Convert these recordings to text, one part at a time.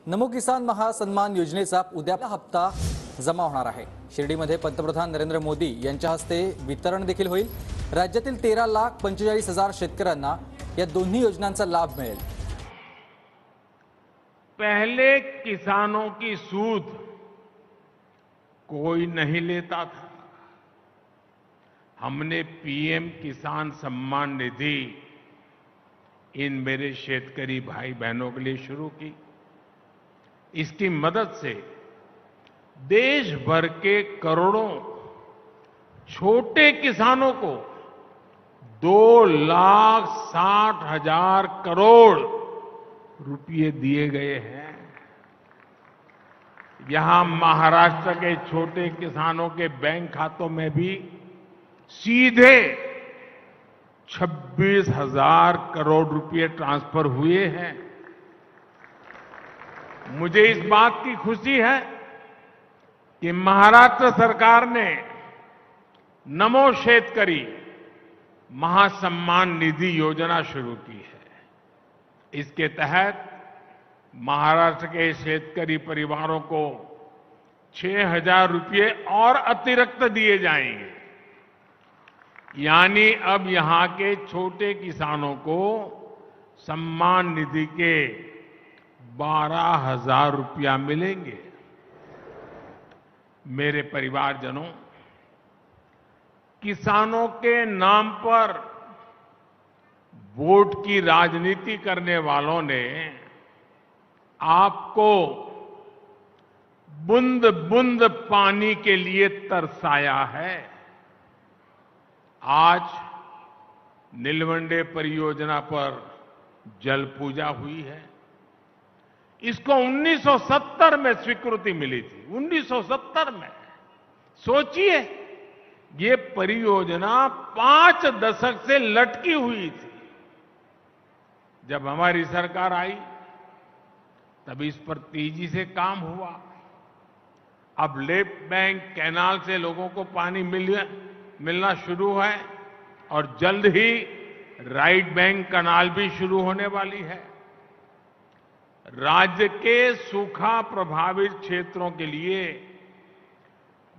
नमो किसान महासन्मान योजनेचा उद्या हप्ता जमा होणार आहे। शिर्डीमध्ये पंतप्रधान नरेंद्र मोदी यांच्या हस्ते वितरण देखील होईल। राज्यातील 13,45,000 शेतकऱ्यांना या दोन्ही योजनांचा लाभ मिळेल। पहले किसानों की सूद कोई नहीं लेता था। हमने पीएम किसान सम्मान निधि इन मेरे शेतकरी भाई बहनों के लिए शुरू की। इसकी मदद से देश भर के करोड़ों छोटे किसानों को 2,60,000 करोड़ रुपए दिए गए हैं। यहां महाराष्ट्र के छोटे किसानों के बैंक खातों में भी सीधे 26,000 करोड़ रुपए ट्रांसफर हुए हैं। मुझे इस बात की खुशी है कि महाराष्ट्र सरकार ने नमो शेतकरी महासम्मान निधि योजना शुरू की है। इसके तहत महाराष्ट्र के शेतकरी परिवारों को 6,000 रुपये और अतिरिक्त दिए जाएंगे। यानी अब यहां के छोटे किसानों को सम्मान निधि के 12,000 रुपया मिलेंगे। मेरे परिवारजनों, किसानों के नाम पर वोट की राजनीति करने वालों ने आपको बूंद बूंद पानी के लिए तरसाया है। आज नीलवंडे परियोजना पर जल पूजा हुई है। इसको 1970 में स्वीकृति मिली थी। 1970 में सोचिए, ये परियोजना 5 दशक से लटकी हुई थी। जब हमारी सरकार आई तब इस पर तेजी से काम हुआ। अब लेफ्ट बैंक कैनाल से लोगों को पानी मिलना शुरू है और जल्द ही राइट बैंक कैनाल भी शुरू होने वाली है। राज्य के सूखा प्रभावित क्षेत्रों के लिए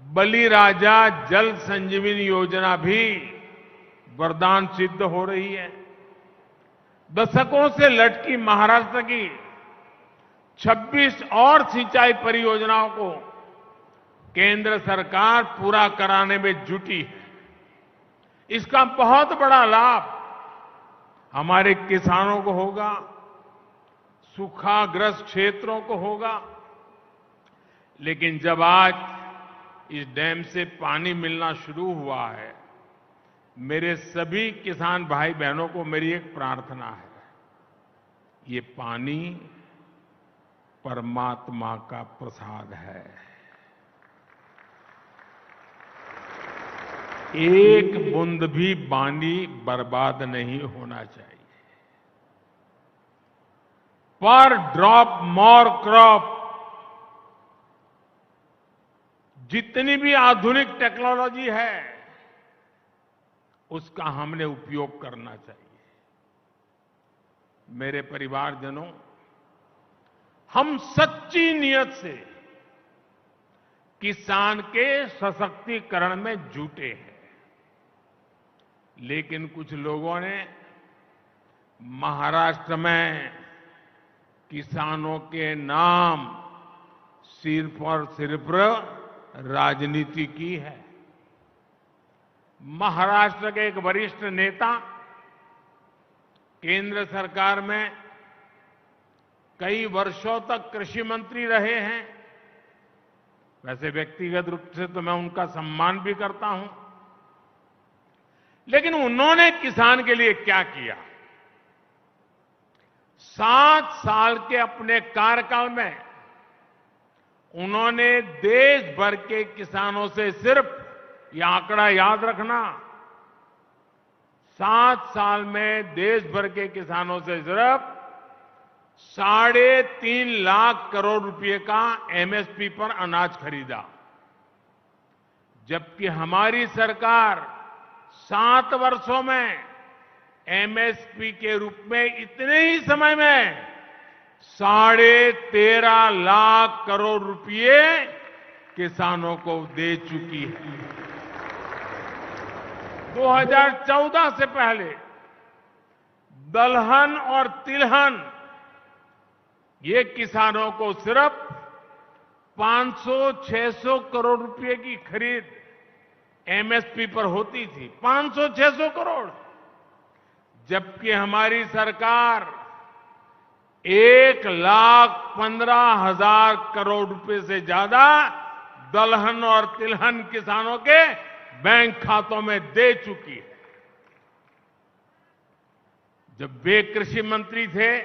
बलिराजा जल संजीवनी योजना भी वरदान सिद्ध हो रही है। दशकों से लटकी महाराष्ट्र की 26 और सिंचाई परियोजनाओं को केंद्र सरकार पूरा कराने में जुटी है। इसका बहुत बड़ा लाभ हमारे किसानों को होगा, सूखाग्रस्त क्षेत्रों को होगा। लेकिन जब आज इस डैम से पानी मिलना शुरू हुआ है, मेरे सभी किसान भाई बहनों को मेरी एक प्रार्थना है, ये पानी परमात्मा का प्रसाद है। एक बूंद भी पानी बर्बाद नहीं होना चाहिए। पर ड्रॉप मोर क्रॉप, जितनी भी आधुनिक टेक्नोलॉजी है उसका हमने उपयोग करना चाहिए। मेरे परिवारजनों, हम सच्ची नियत से किसान के सशक्तिकरण में जुटे हैं। लेकिन कुछ लोगों ने महाराष्ट्र में किसानों के नाम सिर्फ और सिर्फ राजनीति की है। महाराष्ट्र के एक वरिष्ठ नेता केंद्र सरकार में कई वर्षों तक कृषि मंत्री रहे हैं। वैसे व्यक्तिगत रूप से तो मैं उनका सम्मान भी करता हूं, लेकिन उन्होंने किसान के लिए क्या किया? 7 साल के अपने कार्यकाल में उन्होंने देश भर के किसानों से सिर्फ, यह आंकड़ा याद रखना, 7 साल में देश भर के किसानों से सिर्फ 3.5 लाख करोड़ रुपए का एमएसपी पर अनाज खरीदा। जबकि हमारी सरकार 7 वर्षों में एमएसपी के रूप में इतने ही समय में 13.5 करोड़ रुपए किसानों को दे चुकी है। 2014 से पहले दलहन और तिलहन ये किसानों को सिर्फ 500-600 करोड़ रुपए की खरीद एमएसपी पर होती थी। 500-600 करोड़, जबकि हमारी सरकार 1,15,000 करोड़ रुपए से ज्यादा दलहन और तिलहन किसानों के बैंक खातों में दे चुकी है। जब वे कृषि मंत्री थे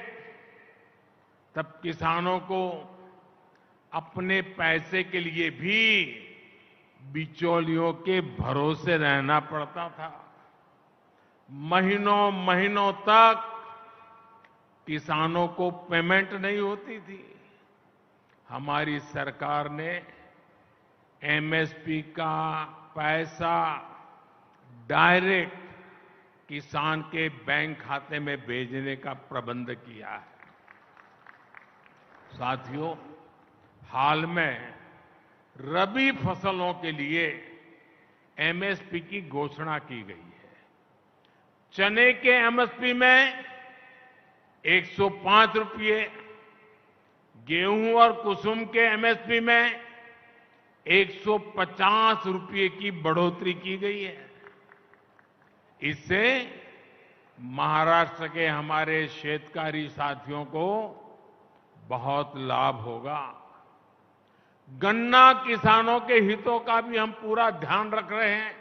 तब किसानों को अपने पैसे के लिए भी बिचौलियों के भरोसे रहना पड़ता था। महीनों महीनों तक किसानों को पेमेंट नहीं होती थी। हमारी सरकार ने एमएसपी का पैसा डायरेक्ट किसान के बैंक खाते में भेजने का प्रबंध किया है। साथियों, हाल में रबी फसलों के लिए एमएसपी की घोषणा की गई है। चने के एमएसपी में 105 रुपये, गेहूं और कुसुम के एमएसपी में 150 रुपये की बढ़ोतरी की गई है। इससे महाराष्ट्र के हमारे शेतकारी साथियों को बहुत लाभ होगा। गन्ना किसानों के हितों का भी हम पूरा ध्यान रख रहे हैं।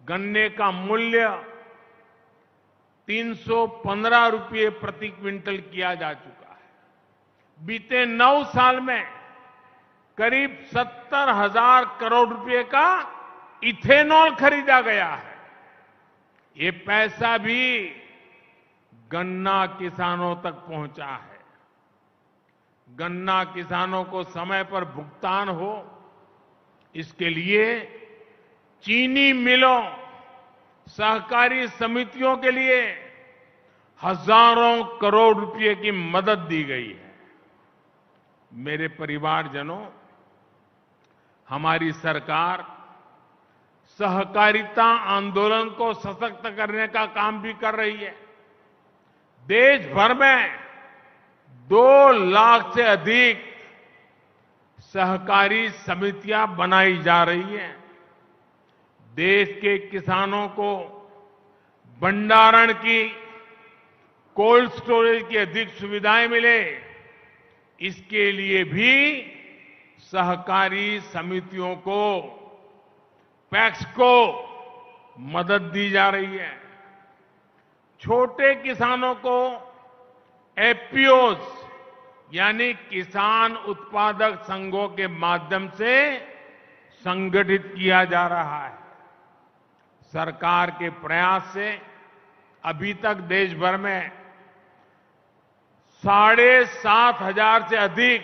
गन्ने का मूल्य 315 रुपये प्रति क्विंटल किया जा चुका है। बीते 9 साल में करीब 70,000 करोड़ रुपए का इथेनॉल खरीदा गया है। ये पैसा भी गन्ना किसानों तक पहुंचा है। गन्ना किसानों को समय पर भुगतान हो, इसके लिए चीनी मिलों, सहकारी समितियों के लिए हजारों करोड़ रुपए की मदद दी गई है। मेरे परिवारजनों, हमारी सरकार सहकारिता आंदोलन को सशक्त करने का काम भी कर रही है। देश भर में 2 लाख से अधिक सहकारी समितियां बनाई जा रही हैं। देश के किसानों को भंडारण की, कोल्ड स्टोरेज की अधिक सुविधाएं मिले, इसके लिए भी सहकारी समितियों को, पैक्स को मदद दी जा रही है। छोटे किसानों को एफपीओस यानी किसान उत्पादक संघों के माध्यम से संगठित किया जा रहा है। सरकार के प्रयास से अभी तक देश भर में 7,500 से अधिक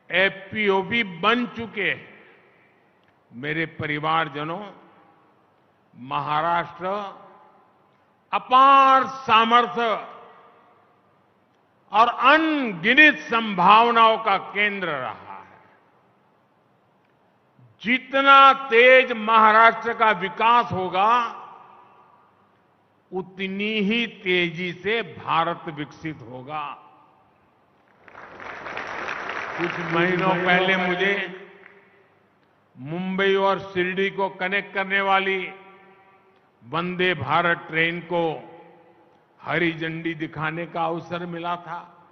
एफपीओ भी बन चुके हैं। मेरे परिवारजनों, महाराष्ट्र अपार सामर्थ्य और अनगिनत संभावनाओं का केंद्र रहा है। जितना तेज महाराष्ट्र का विकास होगा, उतनी ही तेजी से भारत विकसित होगा। कुछ महीनों पहले मुझे मुंबई और शिरडी को कनेक्ट करने वाली वंदे भारत ट्रेन को हरी झंडी दिखाने का अवसर मिला था।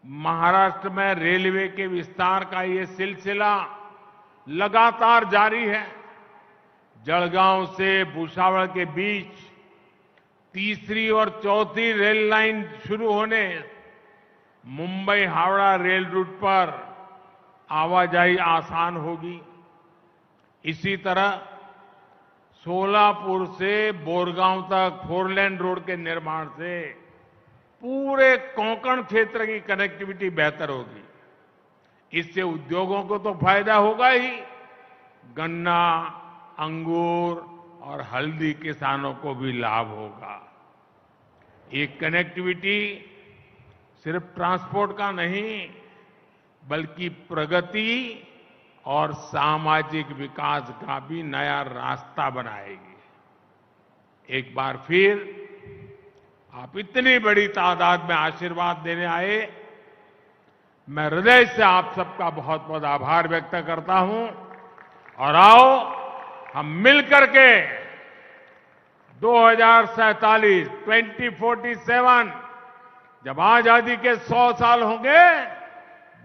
महाराष्ट्र में रेलवे के विस्तार का ये सिलसिला लगातार जारी है। जलगांव से भुसावल के बीच तीसरी और चौथी रेल लाइन शुरू होने, मुंबई हावड़ा रेल रूट पर आवाजाही आसान होगी। इसी तरह सोलापुर से बोरगांव तक 4 लेन रोड के निर्माण से पूरे कोंकण क्षेत्र की कनेक्टिविटी बेहतर होगी। इससे उद्योगों को तो फायदा होगा ही, गन्ना, अंगूर और हल्दी किसानों को भी लाभ होगा। ये कनेक्टिविटी सिर्फ ट्रांसपोर्ट का नहीं बल्कि प्रगति और सामाजिक विकास का भी नया रास्ता बनाएगी। एक बार फिर आप इतनी बड़ी तादाद में आशीर्वाद देने आए, मैं हृदय से आप सबका बहुत बहुत आभार व्यक्त करता हूं। और आओ हम मिलकर के 2047 जब आजादी के 100 साल होंगे,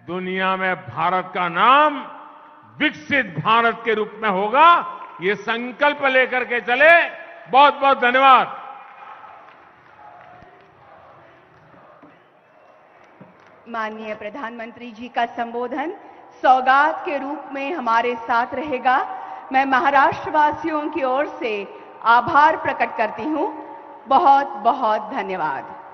दुनिया में भारत का नाम विकसित भारत के रूप में होगा। ये संकल्प लेकर के चले। बहुत बहुत धन्यवाद। माननीय प्रधानमंत्री जी का संबोधन सौगात के रूप में हमारे साथ रहेगा। मैं महाराष्ट्र वासियों की ओर से आभार प्रकट करती हूं। बहुत बहुत धन्यवाद।